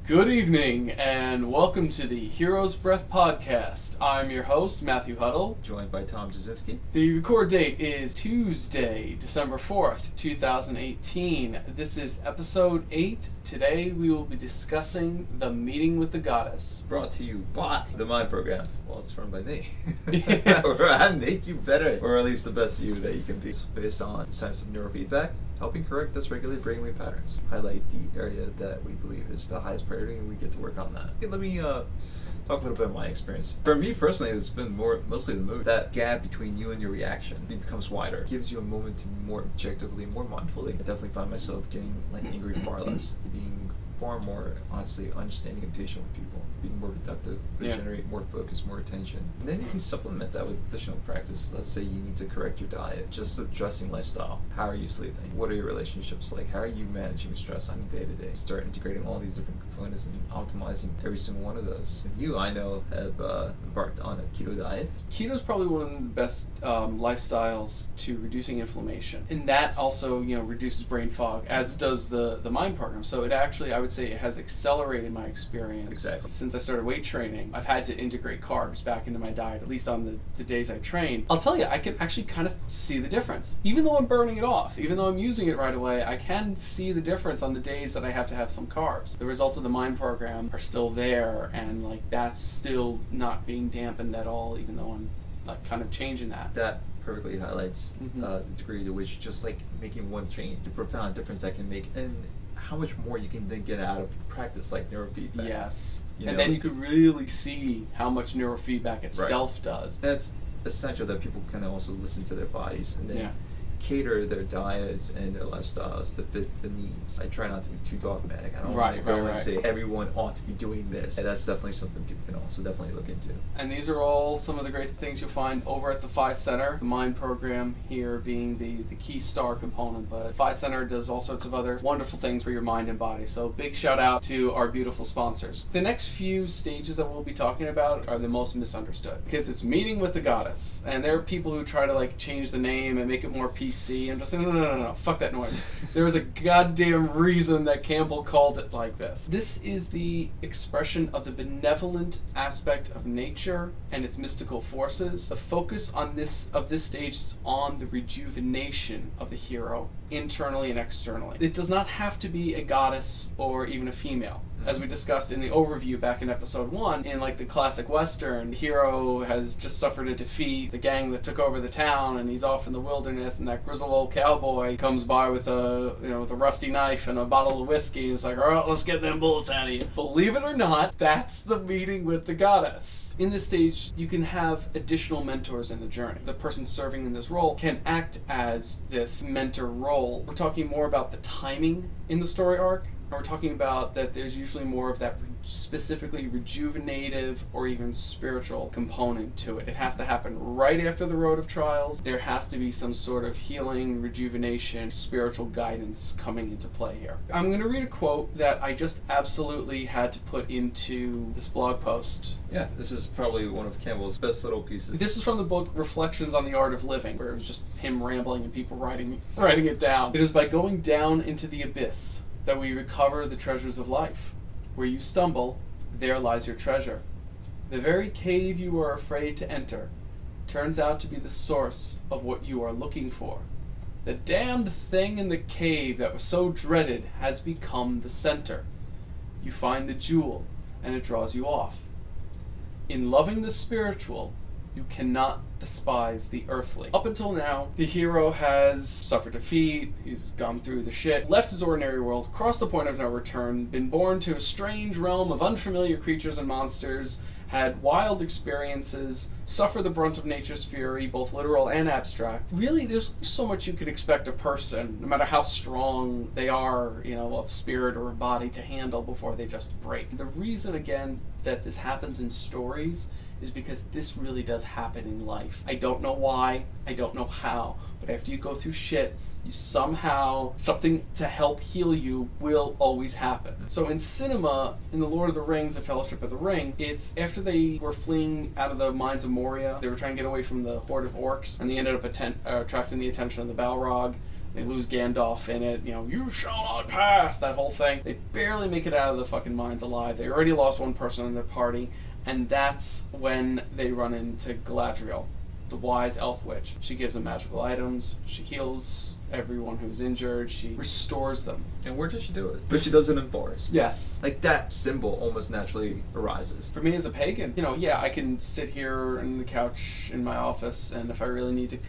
Good evening, and welcome to the Hero's Breath podcast. I'm your host, Matthew Huddle. Joined by Tom Jasinski. The record date is Tuesday, December 4th, 2018. This is episode 8. Today we will be discussing The Meeting with the Goddess. Brought to you by the Mind Program. Well, it's run by me. Yeah. Or I make you better, or at least the best you that you can be. It's based on the science of neurofeedback, helping correct dysregulated brainwave patterns. Highlight the area that we believe is the highest priority, and we get to work on that. Okay, let me talk a little bit about my experience. For me personally, it's been mostly the mood. That gap between you and your reaction, it becomes wider. It gives you a moment to more objectively, more mindfully. I definitely find myself getting angry far less, being far more, honestly, understanding and patient with people, being more productive, generate more focus, more attention. And then you can supplement that with additional practice. Let's say you need to correct your diet, just addressing lifestyle. How are you sleeping? What are your relationships like? How are you managing stress on a day-to-day? Start integrating all these different components and optimizing every single one of those. And you, I know, have embarked on a keto diet. Keto is probably one of the best lifestyles to reducing inflammation. And that also, reduces brain fog, as does the Mind Program. So it actually, I would say, it has accelerated my experience. Exactly. Since I started weight training, I've had to integrate carbs back into my diet, at least on the days I train. I'll tell you, I can actually kind of see the difference. Even though I'm burning it off, even though I'm using it right away, I can see the difference on the days that I have to have some carbs. The results of the Mind Program are still there, and that's still not being dampened at all, even though I'm kind of changing that. That perfectly highlights the degree to which just making one change, the profound difference that can make, and how much more you can then get out of practice like neurofeedback. Yes. Then you could really see how much neurofeedback itself Right. does. That's essential that people can also listen to their bodies and then cater their diets and their lifestyles to fit the needs. I try not to be too dogmatic. I don't want to say everyone ought to be doing this. And that's definitely something people can also definitely look into. And these are all some of the great things you'll find over at the Phi Center. The Mind Program here being the key star component, but Phi Center does all sorts of other wonderful things for your mind and body. So big shout out to our beautiful sponsors. The next few stages that we'll be talking about are the most misunderstood, because it's Meeting with the Goddess. And there are people who try to change the name and make it more PC. I'm just saying, no, fuck that noise. There was a goddamn reason that Campbell called it like this. This is the expression of the benevolent aspect of nature and its mystical forces. The focus of this stage is on the rejuvenation of the hero, internally and externally. It does not have to be a goddess or even a female. As we discussed in the overview back in episode 1, in the classic Western, the hero has just suffered a defeat, the gang that took over the town, and he's off in the wilderness, and that grizzled old cowboy comes by with a rusty knife and a bottle of whiskey, and it's like, all right, let's get them bullets out of you. Believe it or not, that's the meeting with the goddess. In this stage, you can have additional mentors in the journey. The person serving in this role can act as this mentor role. We're talking more about the timing in the story arc. And we're talking about that there's usually more of that specifically rejuvenative or even spiritual component to it. It has to happen right after the road of trials. There has to be some sort of healing, rejuvenation, spiritual guidance coming into play here. I'm going to read a quote that I just absolutely had to put into this blog post. Yeah, this is probably one of Campbell's best little pieces. This is from the book Reflections on the Art of Living, where it was just him rambling and people writing it down. It is by going down into the abyss that we recover the treasures of life. Where you stumble, there lies your treasure. The very cave you are afraid to enter turns out to be the source of what you are looking for. The damned thing in the cave that was so dreaded has become the center. You find the jewel, and it draws you off. In loving the spiritual, you cannot despise the earthly. Up until now, the hero has suffered defeat, he's gone through the shit, left his ordinary world, crossed the point of no return, been born to a strange realm of unfamiliar creatures and monsters, had wild experiences, suffered the brunt of nature's fury, both literal and abstract. Really, there's so much you could expect a person, no matter how strong they are, of spirit or of body, to handle before they just break. The reason, again, that this happens in stories is because this really does happen in life. I don't know why, I don't know how, but after you go through shit, you somehow, something to help heal you will always happen. So in cinema, in The Lord of the Rings and Fellowship of the Ring, it's after they were fleeing out of the mines of Moria, they were trying to get away from the horde of orcs, and they ended up attracting the attention of the Balrog. They lose Gandalf in it, you shall not pass, that whole thing. They barely make it out of the fucking mines alive. They already lost one person in their party, and that's when they run into Galadriel, the wise elf witch. She gives them magical items, she heals everyone who's injured, she restores them. And where does she do it? But she does it in forest. Yes. Like, that symbol almost naturally arises. For me as a pagan, I can sit here on the couch in my office, and if I really need to,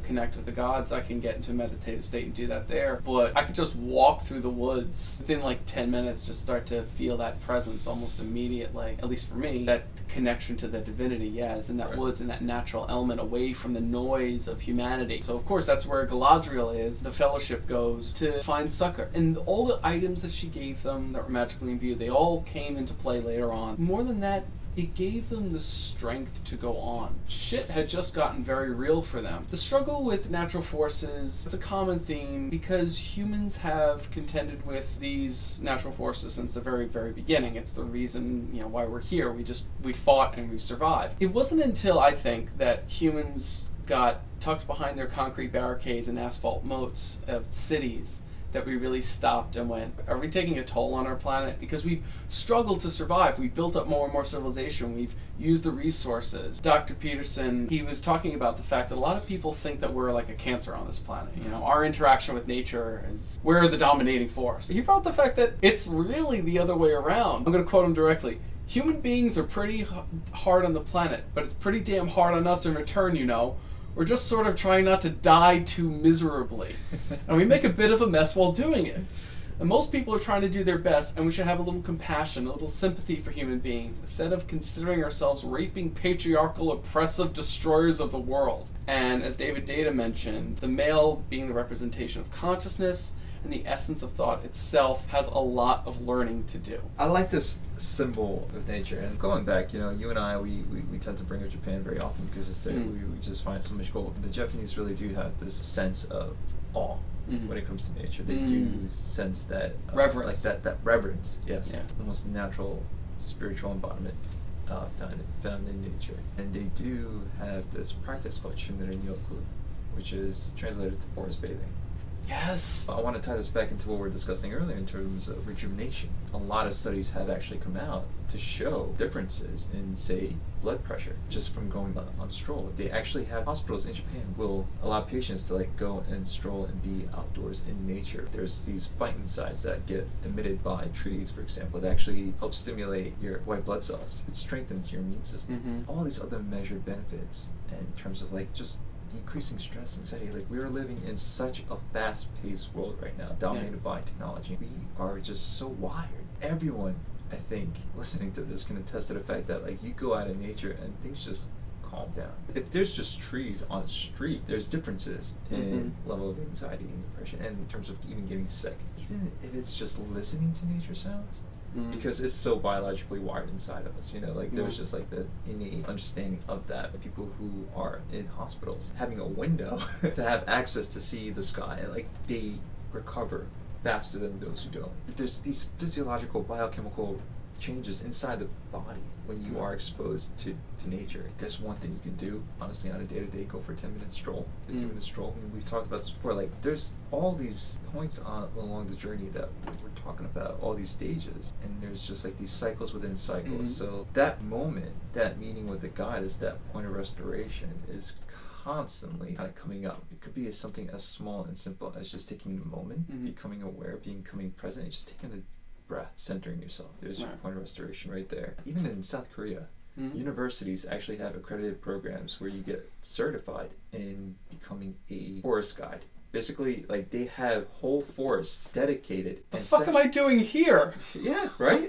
connect with the gods, I can get into a meditative state and do that there. But I could just walk through the woods within like 10 minutes, just start to feel that presence almost immediately, at least for me, that connection to the divinity, is in that Right. woods, in that natural element, away from the noise of humanity. So of course that's where Galadriel is. The Fellowship goes to find succor. And all the items that she gave them that were magically imbued, they all came into play later on. More than that, it gave them the strength to go on. Shit had just gotten very real for them. The struggle with natural forces, it's a common theme because humans have contended with these natural forces since the very, very beginning. It's the reason, why we're here. We fought and we survived. It wasn't until, I think, that humans got tucked behind their concrete barricades and asphalt moats of cities that we really stopped and went, are we taking a toll on our planet? Because we've struggled to survive. We've built up more and more civilization. We've used the resources. Dr. Peterson, he was talking about the fact that a lot of people think that we're like a cancer on this planet. Our interaction with nature is, we're the dominating force. He brought the fact that it's really the other way around. I'm going to quote him directly. Human beings are pretty hard on the planet, but it's pretty damn hard on us in return, We're just sort of trying not to die too miserably. And we make a bit of a mess while doing it. And most people are trying to do their best, and we should have a little compassion, a little sympathy for human beings, instead of considering ourselves raping, patriarchal, oppressive destroyers of the world. And as Deida mentioned, the male being the representation of consciousness, and the essence of thought itself has a lot of learning to do. I like this symbol of nature. And going back, you and I, we tend to bring up Japan very often because it's there. We just find so much gold. The Japanese really do have this sense of awe when it comes to nature. They do sense that reverence. Like that reverence, yes. Yeah. Almost natural spiritual embodiment found in nature. And they do have this practice called Shinrin-yoku, which is translated to forest bathing. Yes. I want to tie this back into what we were discussing earlier in terms of rejuvenation. A lot of studies have actually come out to show differences in, say, blood pressure just from going on stroll. They actually have hospitals in Japan will allow patients to go and stroll and be outdoors in nature. There's these phytoncides that get emitted by trees, for example, that actually help stimulate your white blood cells. It strengthens your immune system. All these other measured benefits in terms of just decreasing stress and anxiety. We are living in such a fast-paced world right now, dominated by technology. We are just so wired. Everyone, I think, listening to this can attest to the fact that you go out in nature and things just calm down. If there's just trees on the street, there's differences in level of anxiety and depression, and in terms of even getting sick. Even if it's just listening to nature sounds, because it's so biologically wired inside of us, there's just the innate understanding of that. The people who are in hospitals having a window to have access to see the sky, they recover faster than those who don't. There's these physiological biochemical changes inside the body when you are exposed to nature. There's one thing you can do, honestly, on a day-to-day, go for a 10-minute stroll, 15-minute stroll. And we've talked about this before, there's all these points along the journey that we're talking about, all these stages, and there's just these cycles within cycles. So that moment, that meeting with the God is that point of restoration is constantly kind of coming up. It could be something as small and simple as just taking a moment, becoming aware, becoming present, and just taking a breath, centering yourself. There's your point of restoration right there. Even in South Korea, universities actually have accredited programs where you get certified in becoming a forest guide. Basically, they have whole forests dedicated. The fuck am I doing here? Yeah, right?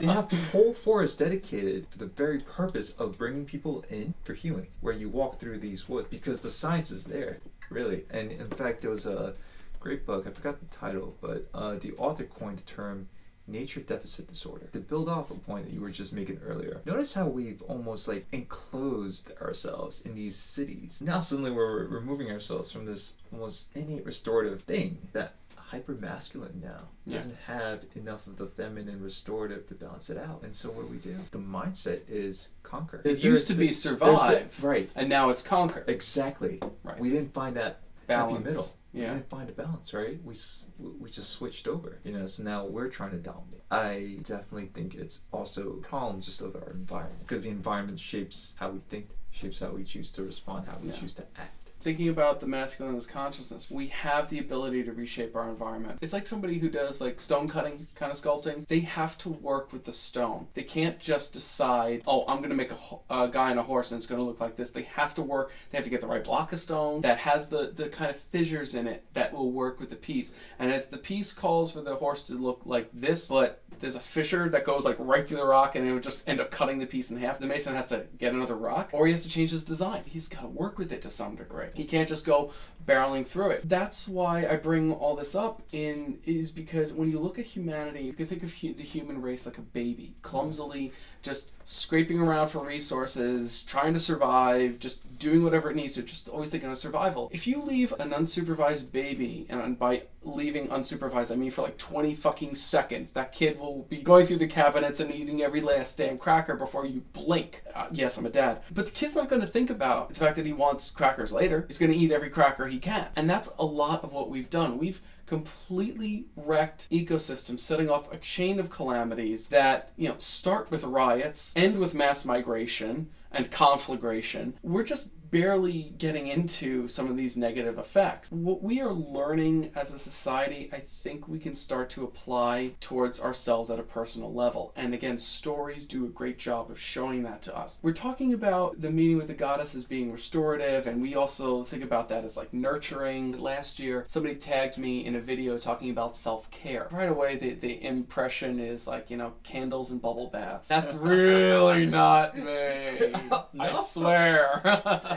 They have whole forests dedicated for the very purpose of bringing people in for healing, where you walk through these woods, because the science is there, really. And in fact, there was a great book, I forgot the title, but the author coined the term nature deficit disorder. To build off a point that you were just making earlier, notice how we've almost enclosed ourselves in these cities. Now suddenly we're removing ourselves from this almost innate restorative thing that hyper-masculine now doesn't have enough of the feminine restorative to balance it out. And so what do? The mindset is conquer. It used to be survive, right, and now it's conquer. Exactly. Right. We didn't find that balance. happy middle. We didn't find a balance, right? We just switched over, so now we're trying to dominate. I definitely think it's also a problem just of our environment, because the environment shapes how we think, shapes how we choose to respond, how we choose to act. Thinking about the masculine as consciousness, we have the ability to reshape our environment. It's like somebody who does like stone cutting kind of sculpting. They have to work with the stone. They can't just decide, oh, I'm going to make a guy on a horse and it's going to look like this. They have to work. They have to get the right block of stone that has the kind of fissures in it that will work with the piece. And if the piece calls for the horse to look like this, but there's a fissure that goes like right through the rock and it would just end up cutting the piece in half, the mason has to get another rock, or he has to change his design. He's got to work with it to some degree. He can't just go barreling through it. That's why I bring all this up is because when you look at humanity, you can think of the human race like a baby, clumsily just scraping around for resources, trying to survive, just doing whatever it needs to, just always thinking of survival. If you leave an unsupervised baby, and by leaving unsupervised, I mean for like 20 fucking seconds, that kid will be going through the cabinets and eating every last damn cracker before you blink. Yes, I'm a dad. But the kid's not going to think about the fact that he wants crackers later. He's going to eat every cracker he can. And that's a lot of what we've done. We've completely wrecked ecosystems, setting off a chain of calamities that, start with riots, end with mass migration and conflagration. We're just barely getting into some of these negative effects. What we are learning as a society, I think we can start to apply towards ourselves at a personal level. And again, stories do a great job of showing that to us. We're talking about the meeting with the goddess as being restorative, and we also think about that as like nurturing. Last year, somebody tagged me in a video talking about self-care. Right away, the impression is like, candles and bubble baths. That's really not me. No? I swear.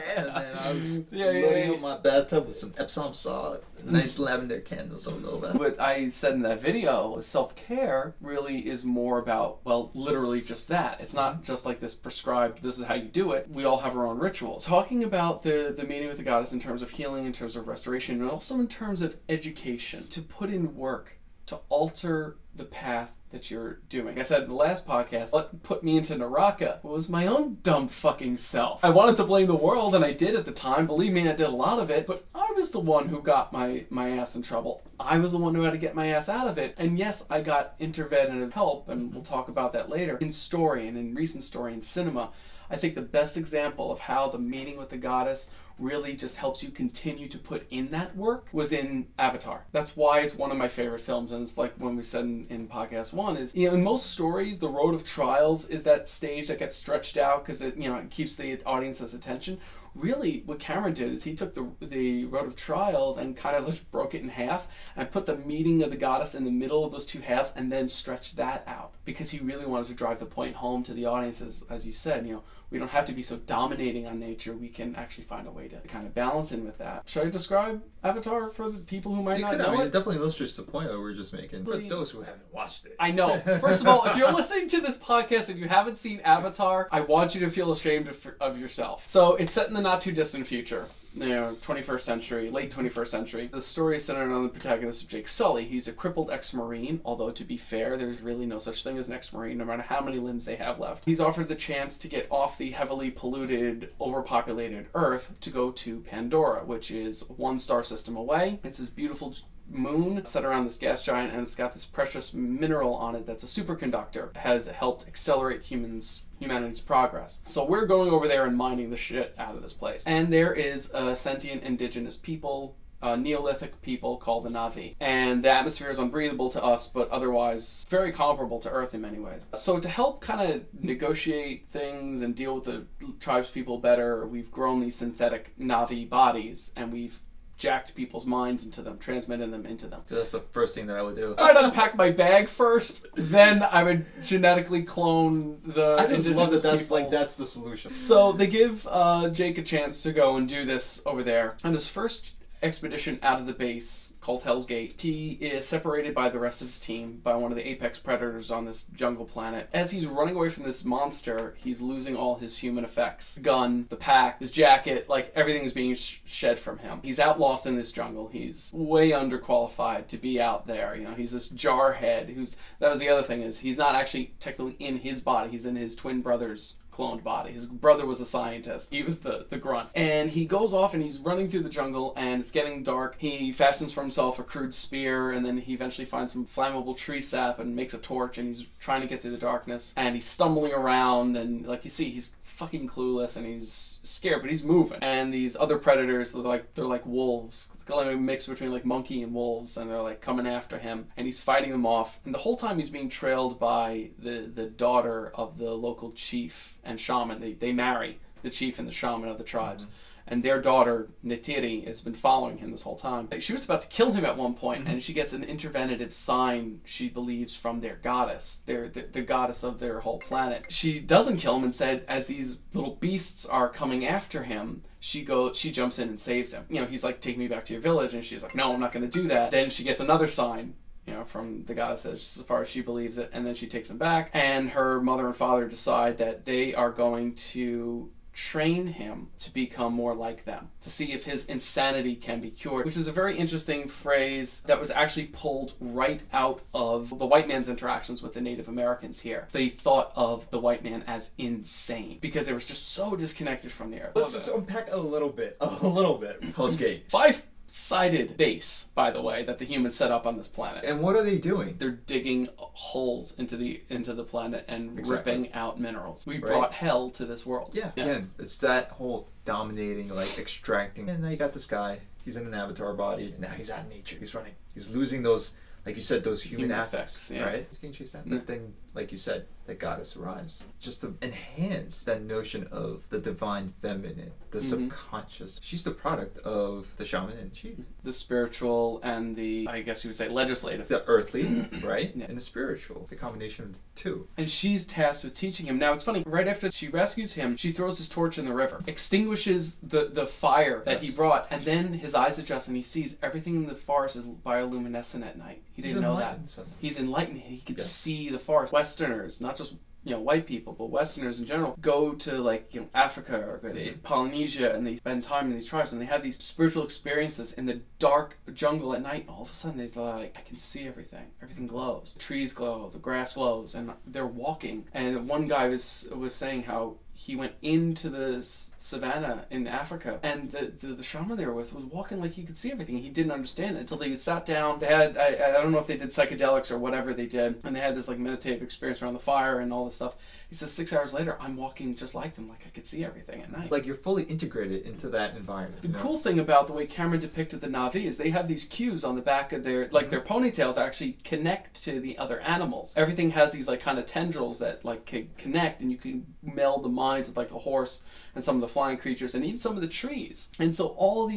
Yeah, man, I was loading up my bathtub with some Epsom salt, nice lavender candles all over. What I said in that video, self-care really is more about, well, literally just that. It's not just like this prescribed, this is how you do it. We all have our own rituals. Talking about the meeting with the goddess in terms of healing, in terms of restoration, and also in terms of education, to put in work, to alter the path that you're doing. I said in the last podcast, what put me into Naraka was my own dumb fucking self. I wanted to blame the world, and I did at the time. Believe me, I did a lot of it, but I was the one who got my ass in trouble. I was the one who had to get my ass out of it. And yes, I got interventive help, and we'll talk about that later. In story, and in recent story in cinema, I think the best example of how the meeting with the goddess really just helps you continue to put in that work was in Avatar. That's why it's one of my favorite films, and it's like when we said in podcast 1 is, in most stories, the road of trials is that stage that gets stretched out because it keeps the audience's attention. Really, what Cameron did is he took the road of trials and kind of just broke it in half and put the meeting of the goddess in the middle of those two halves and then stretched that out because he really wanted to drive the point home to the audience, as you said, we don't have to be so dominating on nature. We can actually find a way to kind of balance in with that. Should I describe Avatar for the people who might not know it? It definitely illustrates the point that we're just making for those who haven't watched it. I know. First of all, if you're listening to this podcast and you haven't seen Avatar, I want you to feel ashamed of yourself. So it's set in the not too distant future. 21st century, late 21st century. The story is centered on the protagonist of Jake Sully. He's a crippled ex-Marine, although to be fair, there's really no such thing as an ex-Marine, no matter how many limbs they have left. He's offered the chance to get off the heavily polluted, overpopulated Earth to go to Pandora, which is one star system away. It's this beautiful moon set around this gas giant, and it's got this precious mineral on it that's a superconductor. Has helped accelerate humanity's progress. So we're going over there and mining the shit out of this place. And there is a sentient indigenous people, Neolithic people called the Na'vi. And the atmosphere is unbreathable to us, but otherwise very comparable to Earth in many ways. So to help kind of negotiate things and deal with the tribes people better, we've grown these synthetic Na'vi bodies, and we've jacked people's minds into them, transmitted them into them. That's the first thing that I would do. I'd unpack my bag first, then I would genetically clone the I just love that people. that's the solution. So they give Jake a chance to go and do this over there. On his first expedition out of the base, called Hell's Gate, he is separated by the rest of his team by one of the apex predators on this jungle planet. As he's running away from this monster, he's losing all his human effects. Gun, the pack, his jacket, like everything's being shed from him. He's out lost in this jungle. He's way underqualified to be out there. He's this jarhead that was the other thing, is he's not actually technically in his body. He's in his twin brother's cloned body. His brother was a scientist. He was the grunt. And he goes off and he's running through the jungle and it's getting dark. He fashions for himself a crude spear and then he eventually finds some flammable tree sap and makes a torch and he's trying to get through the darkness and he's stumbling around and like you see, he's fucking clueless and he's scared, but he's moving. And these other predators, they're like wolves, like a mix between like monkey and wolves, and they're like coming after him, and he's fighting them off. And the whole time he's being trailed by the daughter of the local chief and shaman. They marry the chief and the shaman of the tribes. And their daughter, Neytiri, has been following him this whole time. She was about to kill him at one point, and she gets an interventive sign, she believes, from their goddess, the goddess of their whole planet. She doesn't kill him. Instead, as these little beasts are coming after him, she jumps in and saves him. You know, he's like, take me back to your village, and she's like, no, I'm not going to do that. Then she gets another sign, you know, from the goddess as far as she believes it, and then she takes him back, and her mother and father decide that they are going to train him to become more like them, to see if his insanity can be cured, which is a very interesting phrase that was actually pulled right out of the white man's interactions with the Native Americans here. They thought of the white man as insane because they were just so disconnected from the earth. Let's just unpack a little bit. Hell's Gate. Five-sided base, by the way, that the humans set up on this planet. And what are they doing? They're digging holes into the planet and ripping out minerals. We Right. brought hell to this world. Yeah. Again, it's that whole dominating, like extracting. And now you got this guy. He's in an avatar body. And now he's out in nature. He's running. He's losing those, like you said, those human affects, yeah. right? He's getting chased down. But then, like you said, that goddess arrives. Just to enhance that notion of the divine feminine, the subconscious. She's the product of the shaman and chief. The spiritual and the, I guess you would say, legislative. The earthly, right? Yeah. And the spiritual. The combination of the two. And she's tasked with teaching him. Now, it's funny, right after she rescues him, she throws his torch in the river, extinguishes the fire that he brought, and then his eyes adjust and he sees everything in the forest is bioluminescent at night. He didn't know that. Suddenly. He's enlightened. He could see the forest. Westerners, not just white people, but Westerners in general, go to Africa or go to Polynesia and they spend time in these tribes and they have these spiritual experiences in the dark jungle at night. And all of a sudden they're like, I can see everything. Everything glows. The trees glow, the grass glows, and they're walking. And one guy was saying how he went into the savannah in Africa, and the shaman they were with was walking like he could see everything. He didn't understand it until they sat down. They had, I don't know if they did psychedelics or whatever they did, and they had this meditative experience around the fire and all this stuff. He says 6 hours later, I'm walking just like them, like I could see everything at night. Like you're fully integrated into that environment. The cool thing about the way Cameron depicted the Na'vi is they have these cues on the back of their, their ponytails actually connect to the other animals. Everything has these kind of tendrils that can connect, and you can meld the minds of a horse and some of the flying creatures and even some of the trees. And so all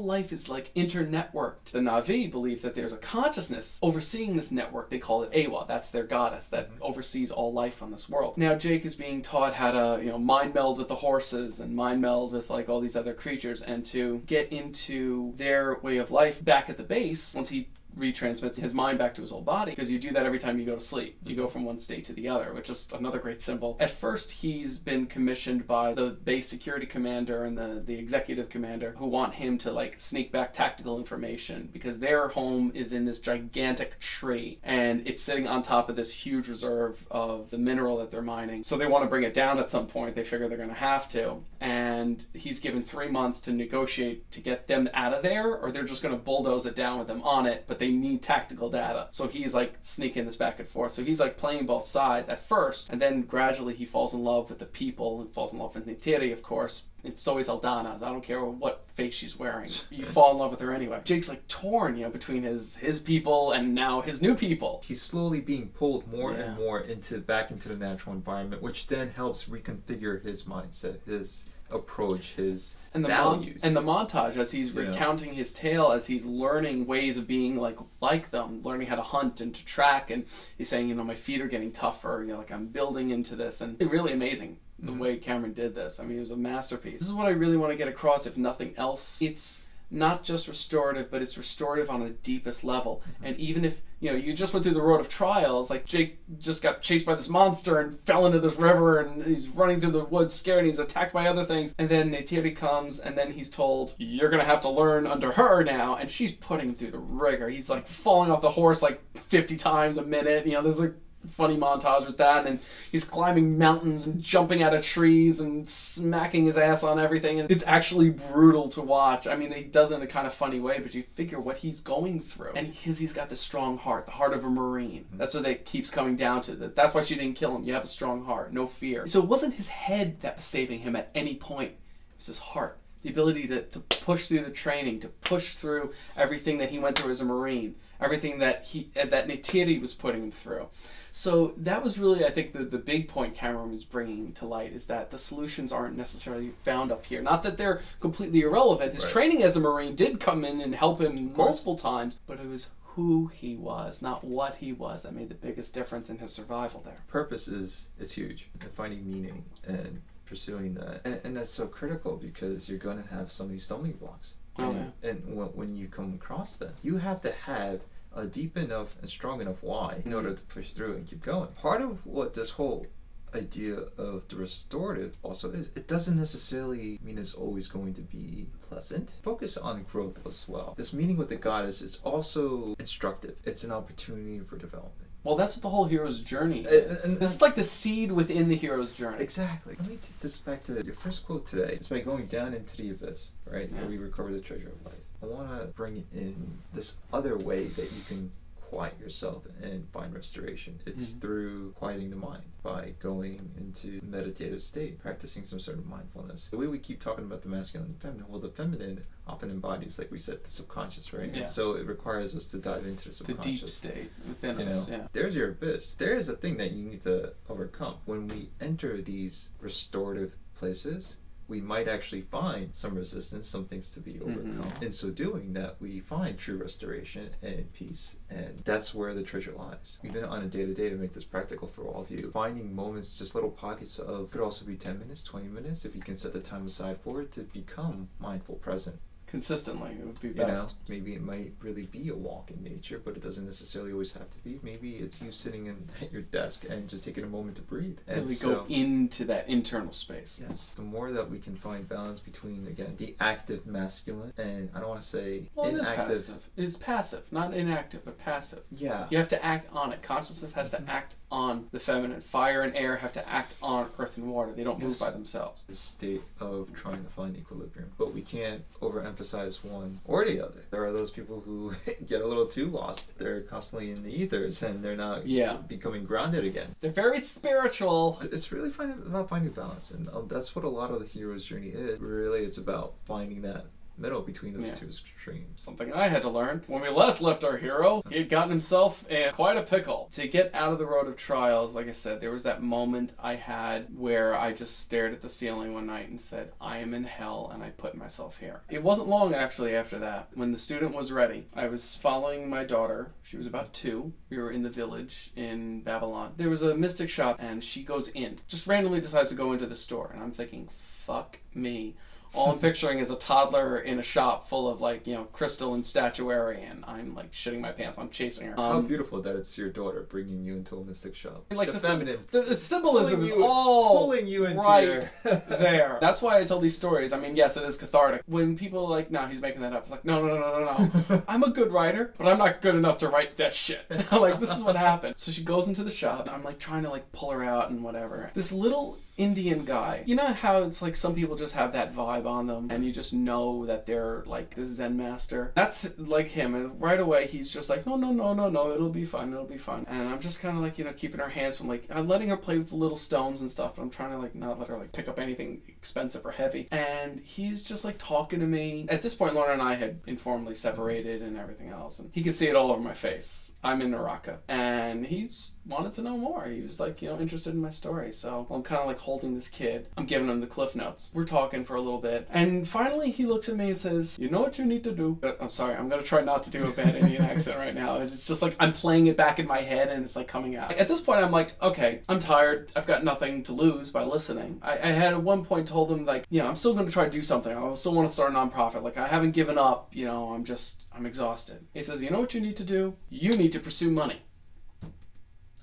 life is internetworked. The Na'vi believe that there's a consciousness overseeing this network. They call it Awa. That's their goddess that oversees all life on this world. Now Jake is being taught how to mind meld with the horses and mind meld with all these other creatures and to get into their way of life back at the base once he retransmits his mind back to his old body, because you do that every time you go to sleep. You go from one state to the other, which is another great symbol. At first, he's been commissioned by the base security commander and the executive commander, who want him to sneak back tactical information, because their home is in this gigantic tree and it's sitting on top of this huge reserve of the mineral that they're mining. So they want to bring it down at some point. They figure they're going to have to, and he's given 3 months to negotiate to get them out of there, or they're just going to bulldoze it down with them on it, but they need tactical data. So he's sneaking this back and forth. So he's playing both sides at first, and then gradually he falls in love with the people and falls in love with Neytiri, of course. It's always Aldana. I don't care what face she's wearing. You fall in love with her anyway. Jake's torn, between his people and now his new people. He's slowly being pulled more and more back into the natural environment, which then helps reconfigure his mindset, his approach, his values. And the montage as he's recounting his tale, as he's learning ways of being like them, learning how to hunt and to track, and he's saying, my feet are getting tougher, I'm building into this, and it's really amazing the way Cameron did this. I mean, it was a masterpiece. This is what I really want to get across, if nothing else. It's not just restorative, but it's restorative on the deepest level. And even if you just went through the road of trials, Jake just got chased by this monster and fell into this river, and he's running through the woods scared, and he's attacked by other things, and then Neytiri comes, and then he's told, you're gonna have to learn under her now, and she's putting him through the rigor. He's falling off the horse 50 times a minute. There's funny montage with that, and he's climbing mountains and jumping out of trees and smacking his ass on everything, and it's actually brutal to watch. I mean, he does it in a kind of funny way, but you figure what he's going through. And because he's got this strong heart, the heart of a Marine. That's what it keeps coming down to. That's why she didn't kill him. You have a strong heart, no fear. So it wasn't his head that was saving him at any point. It was his heart. The ability to push through the training, to push through everything that he went through as a Marine, everything that Neytiri was putting him through. So that was really, I think, the big point Cameron was bringing to light, is that the solutions aren't necessarily found up here. Not that they're completely irrelevant. His training as a Marine did come in and help him multiple times, but it was who he was, not what he was, that made the biggest difference in his survival there. Purpose is huge, and finding meaning and pursuing that. And that's so critical, because you're going to have so many stumbling blocks. And when you come across them, you have to have a deep enough and strong enough why in order to push through and keep going. Part of what this whole idea of the restorative also is, it doesn't necessarily mean it's always going to be pleasant. Focus on growth as well. This meeting with the goddess is also instructive. It's an opportunity for development. Well, that's what the whole hero's journey is. This is like the seed within the hero's journey. Exactly. Let me take this back to your first quote today. It's by going down into the abyss, right? Yeah. That we recover the treasure of life. I want to bring in this other way that you can quiet yourself and find restoration. It's through quieting the mind, by going into a meditative state, practicing some sort of mindfulness. The way we keep talking about the masculine and feminine, well, the feminine often embodies, like we said, the subconscious, right? Yeah. And so it requires us to dive into the subconscious. The deep state within us, yeah. There's your abyss. There is a thing that you need to overcome. When we enter these restorative places, we might actually find some resistance, some things to be overcome. In so doing, that we find true restoration and peace, and that's where the treasure lies. Even on a day-to-day, to make this practical for all of you, finding moments, just little pockets of, could also be 10 minutes, 20 minutes, if you can set the time aside for it, to become mindful, present. Consistently, it would be best. Maybe it might really be a walk in nature, but it doesn't necessarily always have to be. Maybe it's you sitting at your desk and just taking a moment to breathe. And really go into that internal space. Yes. The more that we can find balance between, again, the active masculine, and I don't want to say inactive. It is passive. Not inactive, but passive. Yeah. You have to act on it. Consciousness has to act on the feminine. Fire and air have to act on earth and water. They don't move by themselves. The state of trying to find equilibrium. But we can't overemphasize one or the other. There are those people who get a little too lost. They're constantly in the ethers, and they're not becoming grounded again. They're very spiritual. It's really about finding balance, and that's what a lot of the hero's journey is. Really, it's about finding that middle between those two extremes. Something I had to learn. When we last left our hero, he had gotten himself in quite a pickle. To get out of the road of trials, like I said, there was that moment I had where I just stared at the ceiling one night and said, I am in hell, and I put myself here. It wasn't long, actually, after that. When the student was ready, I was following my daughter. She was about 2. We were in the village in Babylon. There was a mystic shop, and she goes in. Just randomly decides to go into the store, and I'm thinking, fuck me. All I'm picturing is a toddler in a shop full of, like, crystal and statuary, and I'm, like, shitting my pants. I'm chasing her. How beautiful that it's your daughter bringing you into a mystic shop. Like the feminine. The symbolism is all pulling you into right there. That's why I tell these stories. I mean, yes, it is cathartic. When people are like, no, he's making that up. It's like, no. I'm a good writer, but I'm not good enough to write that shit. Like, this is what happened. So she goes into the shop, and I'm, like, trying to, like, pull her out and whatever. This little Indian guy. You know how it's like some people just have that vibe on them, and you just know that they're like this Zen master? That's like him, and right away he's just like, no, it'll be fun. And I'm just kind of like, keeping her hands from, like, I'm letting her play with the little stones and stuff, but I'm trying to, like, not let her, like, pick up anything expensive or heavy. And he's just, like, talking to me. At this point, Lauren and I had informally separated and everything else, and he could see it all over my face. I'm in Naraka, and he's wanted to know more. He was like, interested in my story. So I'm kind of like holding this kid. I'm giving him the cliff notes. We're talking for a little bit. And finally he looks at me and says, you know what you need to do? I'm sorry, I'm going to try not to do a bad Indian accent right now. It's just like I'm playing it back in my head and it's like coming out. At this point I'm like, okay, I'm tired. I've got nothing to lose by listening. I had at one point told him, like, I'm still going to try to do something. I still want to start a nonprofit. Like, I haven't given up. I'm exhausted. He says, you know what you need to do? You need to pursue money.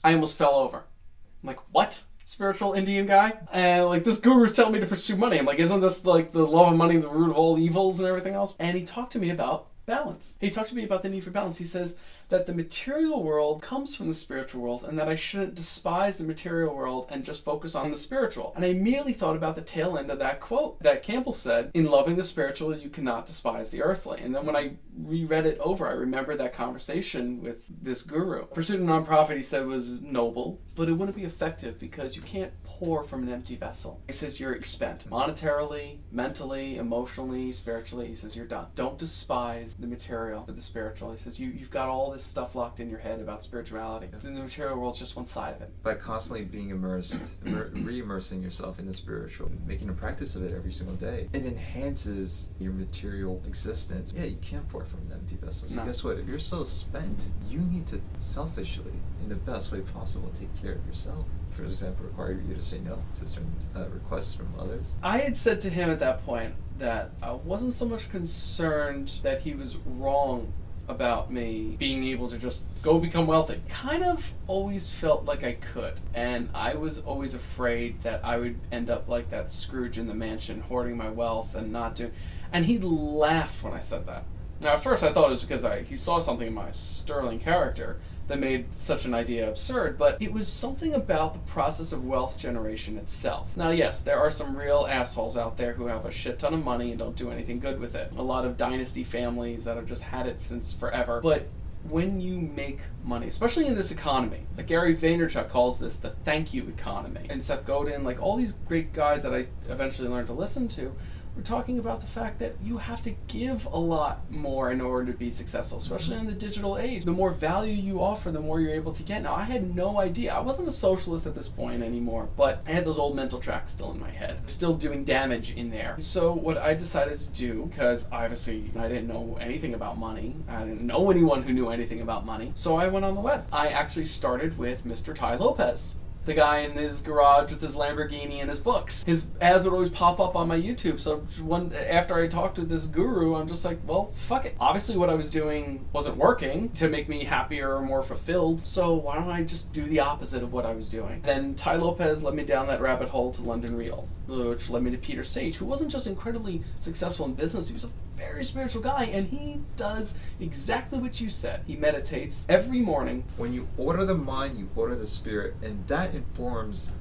I almost fell over. I'm like, what? Spiritual Indian guy? And like, this guru's telling me to pursue money. I'm like, isn't this like the love of money the root of all evils and everything else? And he talked to me about balance. He talked to me about the need for balance. He says, that the material world comes from the spiritual world and that I shouldn't despise the material world and just focus on the spiritual. And I immediately thought about the tail end of that quote that Campbell said, in loving the spiritual, you cannot despise the earthly. And then when I reread it over, I remembered that conversation with this guru. Pursuit of nonprofit, he said, was noble, but it wouldn't be effective because you can't pour from an empty vessel. He says you're spent monetarily, mentally, emotionally, spiritually. He says you're done. Don't despise the material but the spiritual. He says you've got all this stuff locked in your head about spirituality. Then the material world's just one side of it. By constantly being immersed, re-immersing yourself in the spiritual, making a practice of it every single day, it enhances your material existence. Yeah, you can't pour from an empty vessel. So guess what? If you're so spent, you need to selfishly, in the best way possible, take care of yourself. For example, require you to say no to certain requests from others. I had said to him at that point that I wasn't so much concerned that he was wrong about me being able to just go become wealthy. Kind of always felt like I could, and I was always afraid that I would end up like that Scrooge in the mansion, hoarding my wealth and not doing. And he laughed when I said that. Now, at first I thought it was because he saw something in my sterling character that made such an idea absurd, but it was something about the process of wealth generation itself. Now, yes, there are some real assholes out there who have a shit ton of money and don't do anything good with it. A lot of dynasty families that have just had it since forever. But when you make money, especially in this economy, like Gary Vaynerchuk calls this the thank you economy, and Seth Godin, like all these great guys that I eventually learned to listen to, we're talking about the fact that you have to give a lot more in order to be successful, especially in the digital age. The more value you offer, the more you're able to get. Now, I had no idea. I wasn't a socialist at this point anymore, but I had those old mental tracks still in my head, still doing damage in there. So what I decided to do, because obviously I didn't know anything about money, I didn't know anyone who knew anything about money, so I went on the web. I actually started with Mr. Tai Lopez, the guy in his garage with his Lamborghini and his books. His ads would always pop up on my YouTube. So after I talked to this guru, I'm just like, well, fuck it. Obviously what I was doing wasn't working to make me happier or more fulfilled. So why don't I just do the opposite of what I was doing? Then Tai Lopez led me down that rabbit hole to London Real, which led me to Peter Sage, who wasn't just incredibly successful in business, he was a very spiritual guy, and he does exactly what you said. He meditates every morning. When you order the mind, you order the spirit, and that informs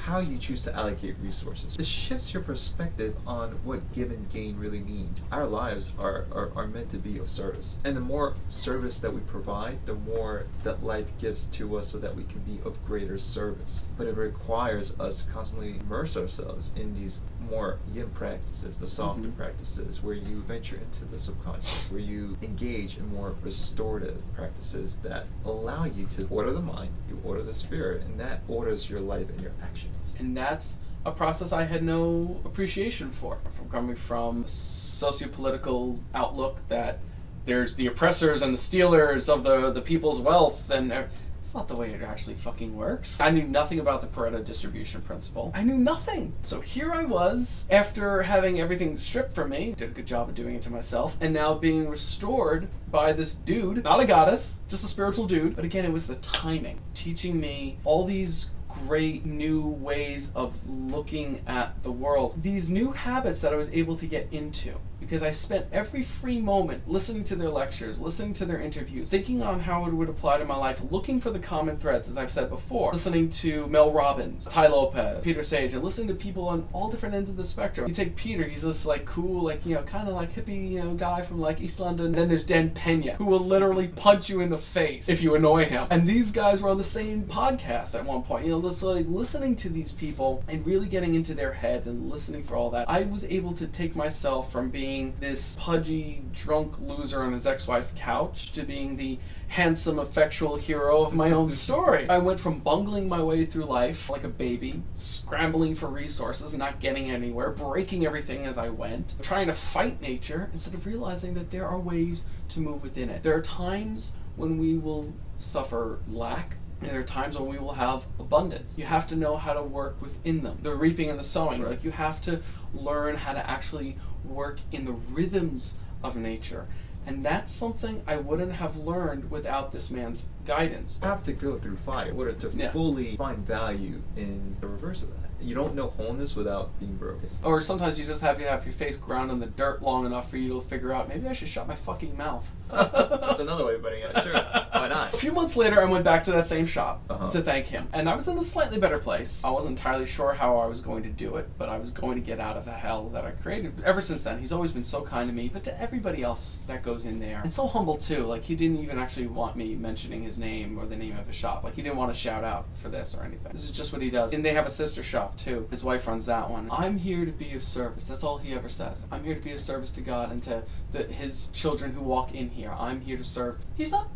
how you choose to allocate resources. It shifts your perspective on what give and gain really mean. Our lives are meant to be of service. And the more service that we provide, the more that life gives to us so that we can be of greater service. But it requires us to constantly immerse ourselves in these more yin practices, the softer practices, where you venture into the subconscious, where you engage in more restorative practices that allow you to order the mind, you order the spirit, and that orders your life and your actions. And that's a process I had no appreciation for. From coming from a socio-political outlook that there's the oppressors and the stealers of the people's wealth, and it's not the way it actually fucking works. I knew nothing about the Pareto distribution principle. I knew nothing. So here I was, after having everything stripped from me, did a good job of doing it to myself, and now being restored by this dude, not a goddess, just a spiritual dude. But again, it was the timing, teaching me all these great new ways of looking at the world. These new habits that I was able to get into because I spent every free moment listening to their lectures, listening to their interviews, thinking on how it would apply to my life, looking for the common threads, as I've said before, listening to Mel Robbins, Tai Lopez, Peter Sage, and listening to people on all different ends of the spectrum. You take Peter, he's this like cool, like, you know, kind of like hippie, you know, guy from like East London. Then there's Dan Pena, who will literally punch you in the face if you annoy him. And these guys were on the same podcast at one point. You know, it's like listening to these people and really getting into their heads and listening for all that. I was able to take myself from being this pudgy, drunk loser on his ex-wife's couch to being the handsome, effectual hero of my own story. I went from bungling my way through life like a baby, scrambling for resources and not getting anywhere, breaking everything as I went, trying to fight nature instead of realizing that there are ways to move within it. There are times when we will suffer lack, and there are times when we will have abundance. You have to know how to work within them. The reaping and the sowing. Like, you have to learn how to actually work in the rhythms of nature. And that's something I wouldn't have learned without this man's guidance. You have to go through fire in order to fully find value in the reverse of that. You don't know wholeness without being broken. Or sometimes you just have to have your face ground in the dirt long enough for you to figure out, maybe I should shut my fucking mouth. That's another way of putting it. Sure. Why not? A few months later, I went back to that same shop Uh-huh. to thank him. And I was in a slightly better place. I wasn't entirely sure how I was going to do it, but I was going to get out of the hell that I created. Ever since then, he's always been so kind to me, but to everybody else that goes in there. And so humble, too. Like, he didn't even actually want me mentioning his name or the name of his shop. Like, he didn't want to shout out for this or anything. This is just what he does. And they have a sister shop, too. His wife runs that one. I'm here to be of service. That's all he ever says. I'm here to be of service to God and to his children who walk in here. I'm here to serve. He's not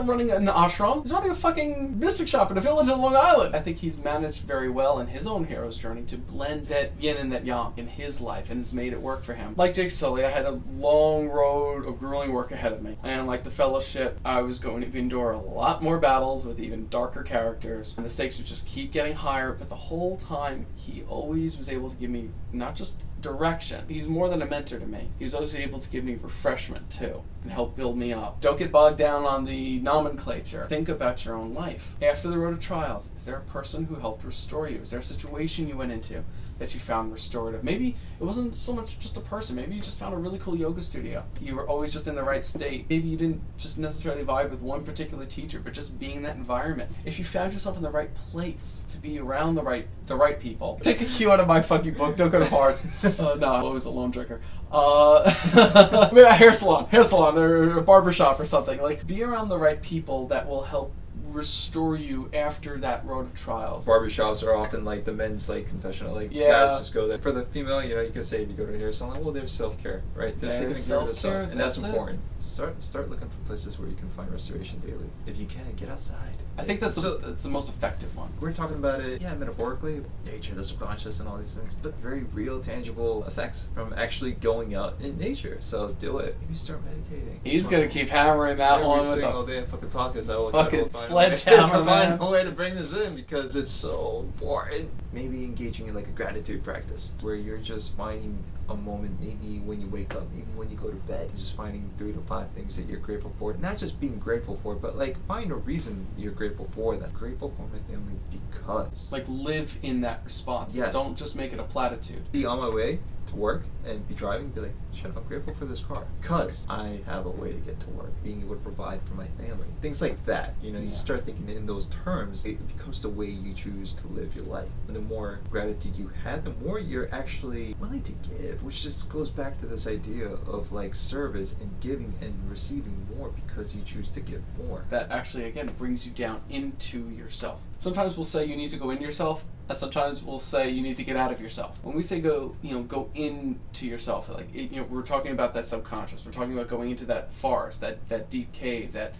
running an ashram. He's running a fucking mystic shop in a village on Long Island. I think he's managed very well in his own hero's journey to blend that yin and that yang in his life, and it's made it work for him. Like Jake Sully, I had a long road of grueling work ahead of me. And like the Fellowship, I was going to endure a lot more battles with even darker characters, and the stakes would just keep getting higher, but the whole time, he always was able to give me not just direction. He's more than a mentor to me. He was always able to give me refreshment too and help build me up. Don't get bogged down on the nomenclature. Think about your own life. After the road of trials, is there a person who helped restore you? Is there a situation you went into that you found restorative? Maybe it wasn't so much just a person. Maybe you just found a really cool yoga studio. You were always just in the right state. Maybe you didn't just necessarily vibe with one particular teacher, but just being in that environment. If you found yourself in the right place to be around the right people. Take a cue out of my fucking book. Don't go to bars. No, I'm always a lone drinker. Maybe a hair salon or a barbershop or something. Like, be around the right people that will help restore you after that road of trials. Barbershops are often like the men's like confessional. Like guys just go there. For the female, you could say if you go to a hair salon, well, there's self-care, right? There's taking care of yourself, and that's important. Start looking for places where you can find restoration daily. If you can, get outside. I think that's the most effective one. We're talking about it, metaphorically, nature, the subconscious, and all these things, but very real, tangible effects from actually going out in nature. So do it. Maybe start meditating. He's gonna keep hammering that one with every single day. Fucking podcast. I will fucking sledgehammer, man. Find a way to bring this in because it's so important. Maybe engaging in like a gratitude practice where you're just finding a moment, maybe when you wake up, maybe when you go to bed, just finding 3 to 5 things that you're grateful for. Not just being grateful for, but like find a reason you're grateful for them. Grateful for my family because. Like live in that response. Yes. Don't just make it a platitude. Be on my way to work and be driving, be like, shit, I'm grateful for this car because I have a way to get to work, being able to provide for my family. Things like that, you start thinking in those terms, it becomes the way you choose to live your life. And the more gratitude you have, the more you're actually willing to give, which just goes back to this idea of like service and giving and receiving more because you choose to give more. That actually, again, brings you down into yourself. Sometimes we'll say you need to go into yourself, and sometimes we'll say you need to get out of yourself. When we say go into yourself, like we're talking about that subconscious. We're talking about going into that forest, that deep cave, that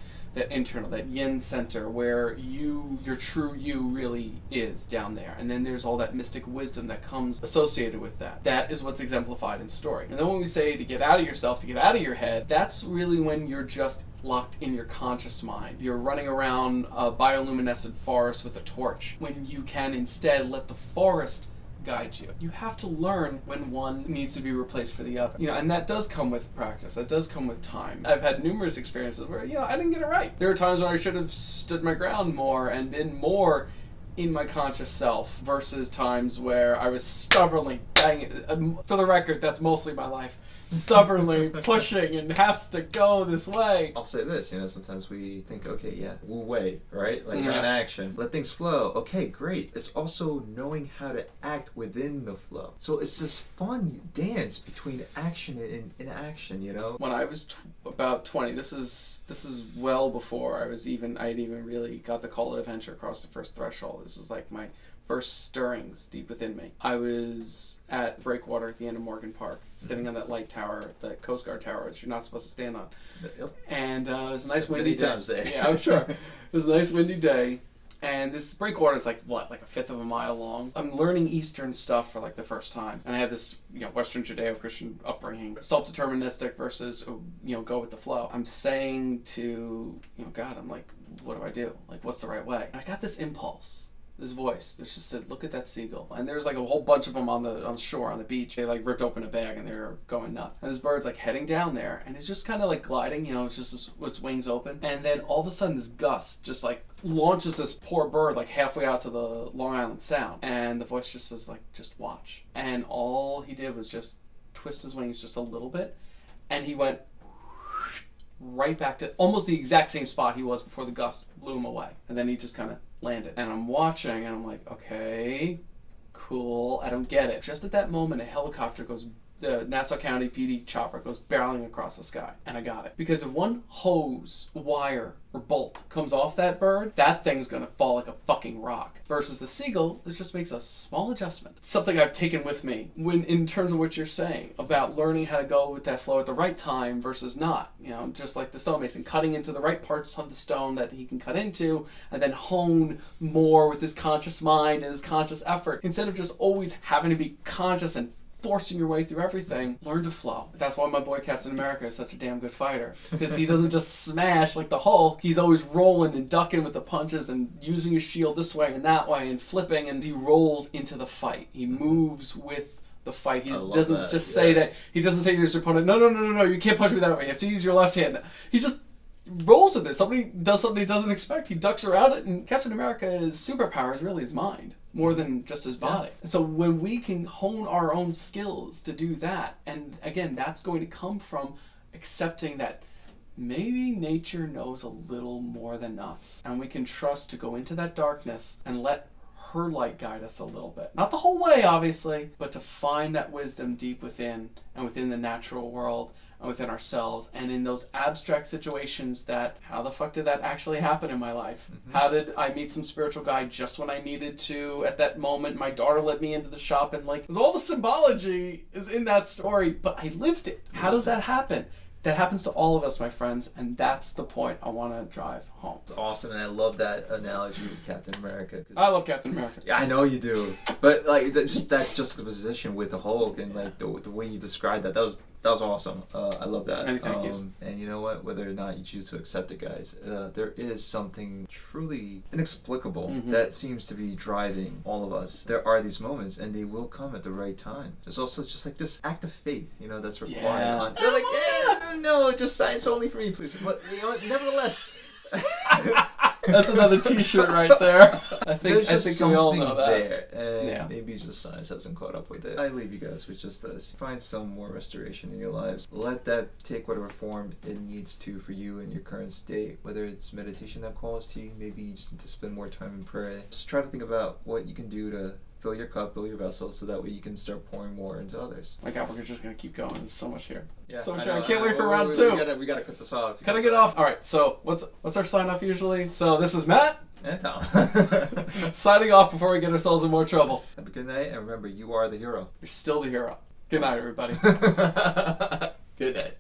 internal, that yin center where your true you really is down there. And then there's all that mystic wisdom that comes associated with that. That is what's exemplified in story. And then when we say to get out of yourself, to get out of your head, that's really when you're just locked in your conscious mind. You're running around a bioluminescent forest with a torch when you can instead let the forest guide you. You have to learn when one needs to be replaced for the other. And that does come with practice. That does come with time. I've had numerous experiences where, I didn't get it right. There are times when I should have stood my ground more and been more in my conscious self versus times where I was stubbornly banging. For the record, that's mostly my life. Stubbornly pushing and has to go this way. I'll say this, sometimes we think, okay, wu wei, right? Like non-action. Let things flow. Okay, great. It's also knowing how to act within the flow. So it's this fun dance between action and inaction, When I was about 20, this is well before I had even really got the call to adventure across the first threshold. This is like my first stirrings deep within me. I was at Breakwater at the end of Morgan Park, standing on that light tower, that Coast Guard tower, which you're not supposed to stand on. Yep. And it was a nice windy day. There. Yeah, I'm sure. It was a nice windy day. And this breakwater is like a fifth of a mile long. I'm learning Eastern stuff for like the first time. And I had this, Western Judeo-Christian upbringing, self-deterministic versus, go with the flow. I'm saying to, God, I'm like, what do I do? Like, what's the right way? And I got this impulse. This voice that just said, look at that seagull. And there's like a whole bunch of them on the shore, on the beach. They like ripped open a bag and they were going nuts. And this bird's like heading down there and it's just kind of like gliding, it's just its wings open. And then all of a sudden this gust just like launches this poor bird like halfway out to the Long Island Sound. And the voice just says like, just watch. And all he did was just twist his wings just a little bit. And he went right back to almost the exact same spot he was before the gust blew him away. And then he just kind of landed. And I'm watching, and I'm like, okay, cool, I don't get it. Just at that moment, a helicopter goes, the Nassau County PD chopper goes barreling across the sky. And I got it. Because if one hose, wire, or bolt comes off that bird, that thing's gonna fall like a fucking rock. Versus the seagull, it just makes a small adjustment. It's something I've taken with me when, in terms of what you're saying about learning how to go with that flow at the right time versus not. You know, just like the stonemason, cutting into the right parts of the stone that he can cut into, and then hone more with his conscious mind and his conscious effort. Instead of just always having to be conscious and forcing your way through everything, learn to flow. That's why my boy Captain America is such a damn good fighter. Because he doesn't just smash like the Hulk. He's always rolling and ducking with the punches and using his shield this way and that way and flipping, and he rolls into the fight. He moves with the fight. He doesn't just say that. He doesn't say to his opponent, no, you can't punch me that way. You have to use your left hand. He just rolls with it. Somebody does something he doesn't expect. He ducks around it, and Captain America's superpower is really his mind, more than just his body. Yeah. So when we can hone our own skills to do that, and again, that's going to come from accepting that maybe nature knows a little more than us, and we can trust to go into that darkness and let her light guide us a little bit. Not the whole way, obviously, but to find that wisdom deep within, and within the natural world, and within ourselves, and in those abstract situations that, how the fuck did that actually happen in my life? Mm-hmm. How did I meet some spiritual guy just when I needed to at that moment? My daughter led me into the shop, and like, all the symbology is in that story, but I lived it. How does that happen? That happens to all of us, my friends, and that's the point I want to drive home. It's awesome, and I love that analogy with Captain America. I love Captain America. Yeah, I know you do. But like that juxtaposition with the Hulk and like the way you described that was awesome. I love that. Many thank yous. And you know what? Whether or not you choose to accept it, guys, there is something truly inexplicable that seems to be driving all of us. There are these moments, and they will come at the right time. There's also just like this act of faith, that's required. Yeah. They're like, no, just science only for me, please. But nevertheless. That's another T-shirt right there. I think we all know that. There, and maybe just science hasn't caught up with it. I leave you guys with just this: find some more restoration in your lives. Let that take whatever form it needs to for you in your current state. Whether it's meditation that calls to you, maybe you just need to spend more time in prayer. Just try to think about what you can do to fill your cup, fill your vessel, so that way you can start pouring more into others. My God, we're just gonna keep going. There's so much here. Yeah, so much here. I can't wait for round two. We gotta cut this off. Can I get off? All right. So what's our sign off usually? So this is Matt and Tom signing off before we get ourselves in more trouble. Have a good night, and remember, you are the hero. You're still the hero. Good night, everybody. Good night.